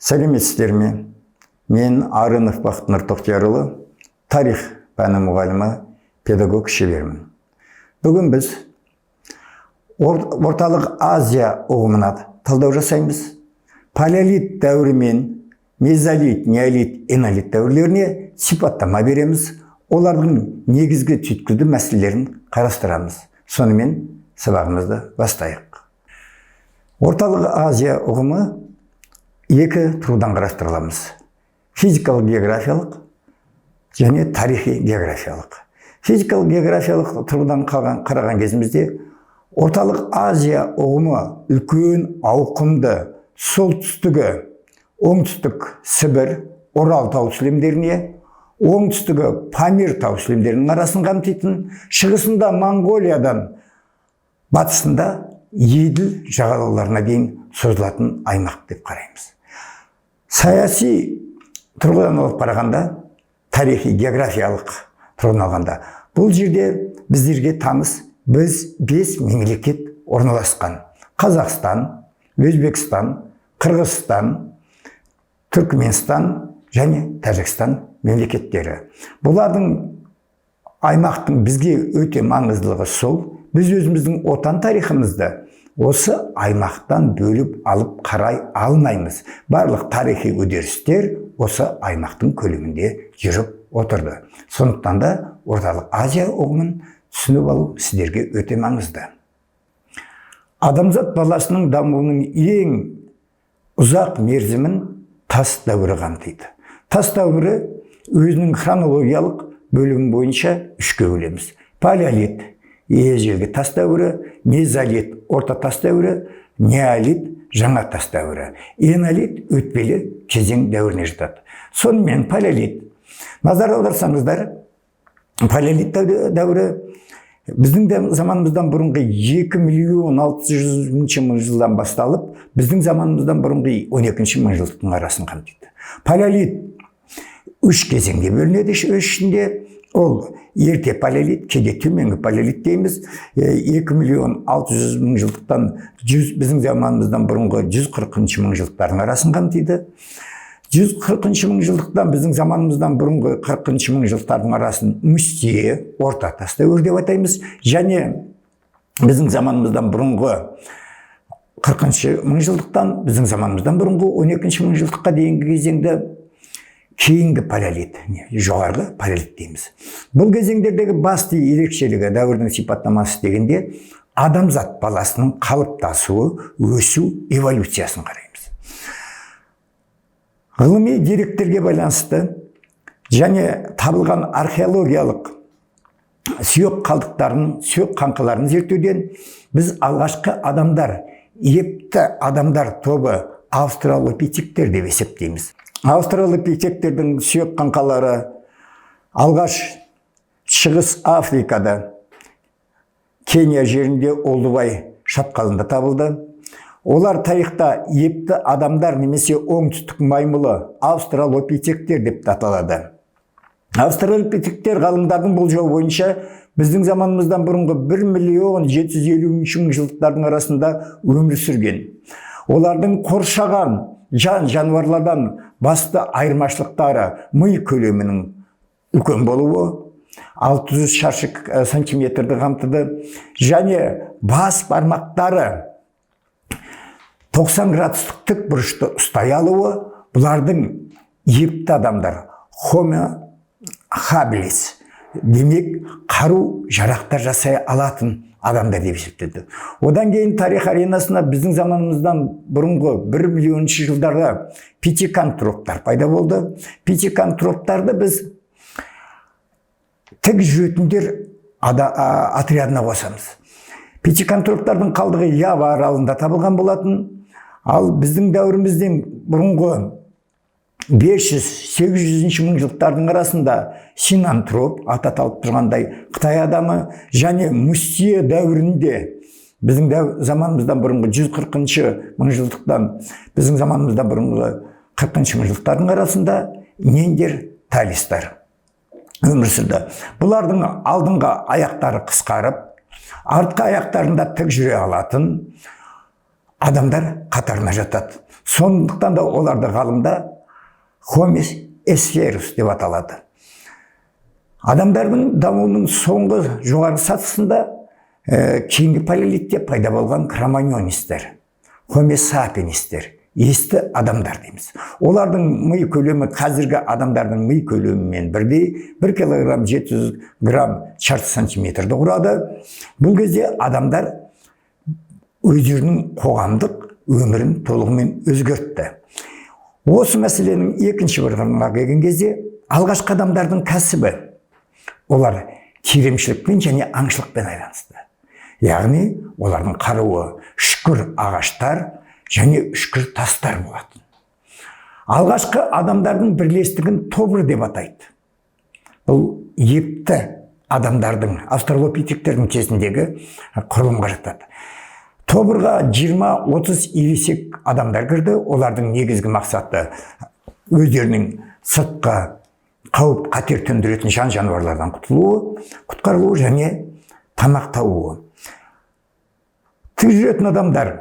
Сәлеметсіздер ме? Мен Арынов Бақтынар Тоқтиярұлы, тарих пәні мұғалімі, педагог шебермін. Бүгін біз Орталық Азия ұғымына талдау жасаймыз. Палеолит дәуірі мен мезолит, неолит, энолит дәуірлеріне сипаттама береміз. Олардың негізгі түйткілді мәселелерін қарастырамыз. Сонымен сабағымызды бастайық. Орталық Азия ұғымы екі тұрғыдан қарастырыламыз. Физикалық географиялық және тарихи географиялық. Физикалық географиялық тұрғыдан қараған кезімізде Орталық Азия ұғымы үлкен ауқымды солтүстігі оңтүстік Сібір, Орал тау сілемдеріне, оңтүстігі Памир тау сілемдерінің арасын қамтитын, шығысында Монғолиядан, батысында Еділ жағалауларына дейін созылатын аймақ деп қараймыз. Саяси тұрғыдан алып қарағанда, тарихи географиялық тұрғыдан алғанда, бұл жерде біздерге таныс біз 5 мемлекет орналасқан. Қазақстан, Өзбекстан, Қырғызстан, Түркменстан және Тәжікстан мемлекеттері. Бұлардың аймақтың бізге өте маңыздылығы сол, біз өзіміздің отан тарихымызды осы аймақтан бөліп алып қарай алмаймыз. Барлық тарихи үдерістер осы аймақтың көлемінде жүріп отырды. Сондықтан да Орталық Азия ұғымын түсініп алу сіздерге өте маңызды. Адамзат баласының дамуының ең ұзақ мерзімін тас дәуірі қамтиды. Тас дәуірі өзінің хронологиялық бөлігін бойынша үшке бөлеміз. Палеолит, ежелгі тас дәуірі, мезолит, орта тас дәуірі, неолит, жаңа тас дәуірі. Энолит өтпелі кезең дәуіріне жатады. Сонымен палеолит. Назар аударсаңыздар, палеолит дәуірі біздің заманымыздан бұрынғы 2.600.000 мың жылдан басталып, біздің заманымыздан бұрынғы 12 мың жылдықтың арасын қамтиды. Палеолит үш кезеңге бөлінеді. Ішінде ол ерте палеолит, кейде төменгі палеолит дейміз. 2.600.000 жылдықтан біздің заманымыздан бұрынғы 140 мың жылдықтардың арасын қамтиды. 140 мың жылдықтан біздің заманымыздан бұрынғы 40 мың жылдықтардың арасын Мустье, орта тас дәуірі деп атаймыз. Және біздің заманымыздан бұрынғы 40 мың жылдықтан біздің заманымыздан бұрынғы 12 мың жылдыққа дейінгі кезеңді кейінгі палеолит, жоғарғы палеолит дейміз. Бұл кезеңдердегі басты ерекшелігі дәуірдің сипаттамасы дегенде адамзат баласының қалыптасуы, өсу, эволюциясын қараймыз. Ғылыми деректерге байланысты және табылған археологиялық сүйек қалдықтарын, сүйек қаңқаларын зерттеуден біз алғашқы адамдар, епті адамдар тобы австралопитектер деп есептейміз. Австралопитектердің сүйек қаңқалары алғаш Шығыс Африкада, Кения жерінде Олдубай шатқалында табылды. Олар тарихта епті адамдар немесе оңтүстік маймылы австралопитектер деп аталады. Австралопитектер ғалымдардың болжауы бойынша біздің заманымыздан бұрынғы 1.750.000 жылдықтардың арасында өмір сүрген. Олардың қоршаған жануарлардан басты айырмашылықтары ми көлемінің үлкен болуы, 600 шаршы сантиметрді қамтыды, және бас бармақтары 90 градустық тік бұрышты ұстай алуы, бұлардың епті адамдар, Homo habilis, демек қару жарақтар жасай алатын адамдар деп есептелді. Одан кейін тарих аренасына біздің заманымыздан бұрынғы 1 миллионыншы жылдарға питекантроптар пайда болды. Питекантроптарды біз тік жүретіндер отрядына қосамыз. Питекантроптардың қалдығы Ява аралында табылған болатын. Ал біздің дәуірімізден бұрынғы 500-800 мың жылдықтардың арасында Синантроп, аты аталып тұрғандай Қытай адамы, және Мустье дәуірінде біздің заманымыздан бұрынғы 140 мың жылдықтан біздің заманымыздан бұрынғы 40 мың жылдықтардың арасында Неандерталистер өмір сүрді. Бұлардың алдыңғы аяқтары қысқарып, артқы аяқтарында тік жүре алатын, адамдар қатарына жатады. Сондықтан да оларды ғалымда Homo erectus деп аталады. Адамдардың дамуының соңғы жоғары сатысында кейінгі палеолитте пайда болған кроманьонистер, Homo sapienistер, есті адамдар дейміз. Олардың ми көлемі қазіргі адамдардың ми көлемімен бірдей, 1 килограмм 700 грамм шаршы сантиметрді құрады. Бұл кезде адамдар өздерінің қоғамдық өмірін толығымен өзгертті. Осы мәселенің екінші бір қырына келген кезде алғашқы адамдардың кәсібі олар терімшілікпен және аңшылықпен айланысты. Яғни олардың қаруы үшкір ағаштар және үшкір тастар болатын. Алғашқы адамдардың бірлестігін тобыр деп атайды. Бұл епті адамдардың, австралопитектердің кезіндегі құрылымға жатады. Тобырға 20-30 ересек адамдар кірді. Олардың негізгі мақсаты өздерінің сыртқы қауіп қатер төндіретін жан жануарлардан құтқарылуы және тамақ табуы. Тірі жүретін адамдар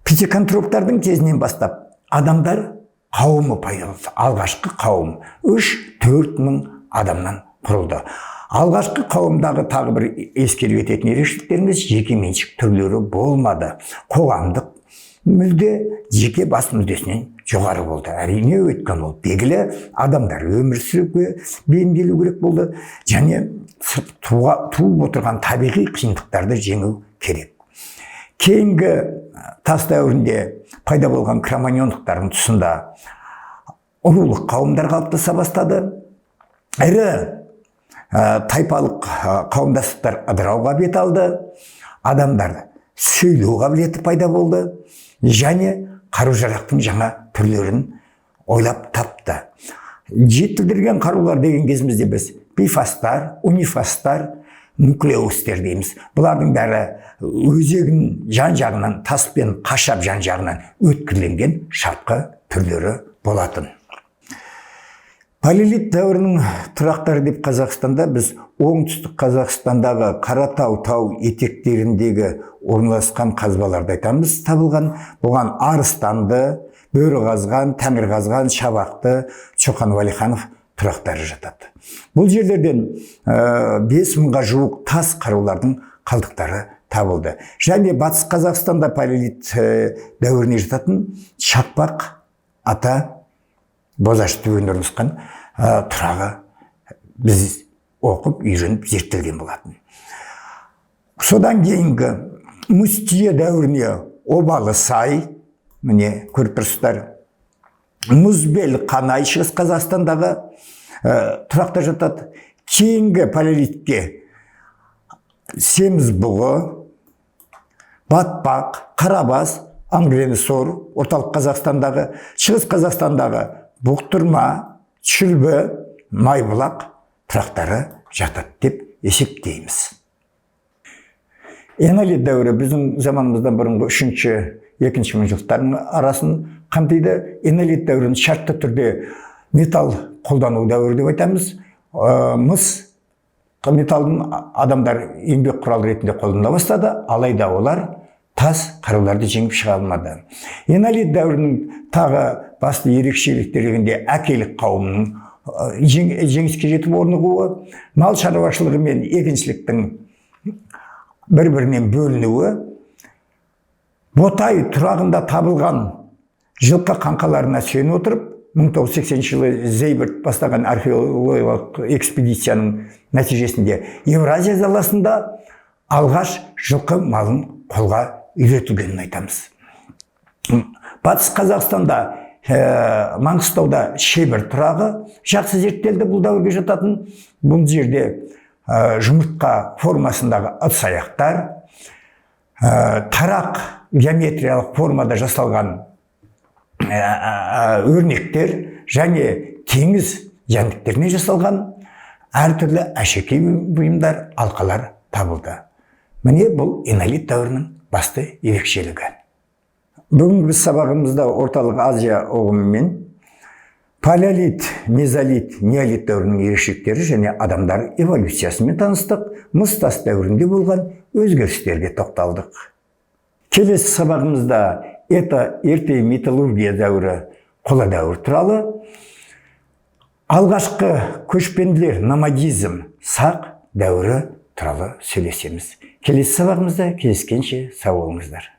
пятикантроптардың кезінен бастап адамдар қауымы пайда болды. Алғашқы қауым 3-4 мың адамнан құрылды. Алғашқы қауымдағы тағы бір ескеріп кететін ерекшеліктеріміз жеке меншік түрлері болмады. Қоғамдық мүлде жеке бас мүлдесінен жоғары болды. Әрине өткен ол белгілі адамдар өмір сүруге бейімделу керек болды және туып отырған табиғи қиындықтарды жеңу керек. Кейінгі тас дәуірінде пайда болған кроманьондықтардың тұсында рулық қауымдар қалыптаса бастады. Ірі тайпалық қауымдастықтар ыдырауға бет алды. Адамдар сөйлеу қабілеті пайда болды және қару-жарақтың жаңа түрлерін ойлап тапты. Жетілдірген қарулар деген кезімізде біз бифастар, унифастар, нуклеустер дейміз. Бұлардың бәрі өзегін жан-жағынан, таспен қашап жан-жағынан өткірленген шартқы түрлері болатын. Палеолит дәуірінің тұрақтары деп Қазақстанда біз оңтүстік Қазақстандағы Қаратау тау етектеріндегі орналасқан қазбаларды айтамыз. Табылған бұған Арыстанды, Бөрі қазған, Тәңір қазған, Шабақты, Чоқан Уәлиханов тұрақтары жатады. Бұл жерлерден 5000-ға жуық тас қарулардың қалдықтары табылды. Және батыс Қазақстанда палеолит дәуіріне жататын Шақпақ ата Бозаш түбінде орналасқан тұрағы біз оқып, үйреніп, зерттелген болатын. Содан кейінгі Мустье дәуіріне Обалы сай, міне көріп тұрсыздар, Мұзбел Қанай шығыс Қазақстандағы тұрақта жатады. Кейінгі палеолитке Семіз бұғы, Батпақ, Қарабас, Ангренсор, орталық Қазақстандағы, шығыс Қазақстандағы Бұқтырма, Шүлбі, Майбұлақ тұрақтары жатады деп есептейміз. Энолит дәуірі біздің заманымыздан бұрынғы 3-2 мыңжылдықтардың арасын қамтиды. Энолит дәуірін шартты түрде металл қолдану дәуірі деп айтамыз. Мыс металлын адамдар еңбек құралы ретінде қолдана бастады, алайда олар тас қаруларды жеңіп шыға алмады. Энолит дәуірінің тағы басты ерекшеліктерінде әкелік қауымының жеңіске жетіп орнығуы, мал шаруашылығы мен егіншіліктің бір-бірінен бөлінуі, Ботай тұрағында табылған жылқы қаңқаларына сүйене отырып, 1980 жылы Зейберт бастаған археологиялық экспедицияның нәтижесінде Евразия даласында алғаш жылқы малын қолға үйретілгенін айтамыз. Батыс Қазақстанда Маңғыстауда Шебір тұрағы жақсы зерттелді. Бұл дәуірге жататын. Бұл жерде жұмыртқа формасындағы ыдыс-аяқтар, тарақ геометриялық формада жасалған өрнектер және теңіз жәндіктеріне жасалған әртүрлі әшекей бұйымдар, алқалар табылды. Міне бұл энолит дәуірінің басты ерекшелігі. Бүгінгі біз сабағымызда орталық Азия ұғымымен палеолит, мезолит, неолит дәуірінің ерекшеліктері және адамдар эволюциясымен таныстық, мыс тас дәуірінде болған өзгерістерге тоқталдық. Келесі сабағымызда ерте металлургия дәуірі, қола дәуір туралы, алғашқы көшпенділер, номадизм, сақ дәуірі туралы сөйлесеміз. Келесі сабағымызда кездескенше сау болыңыздар.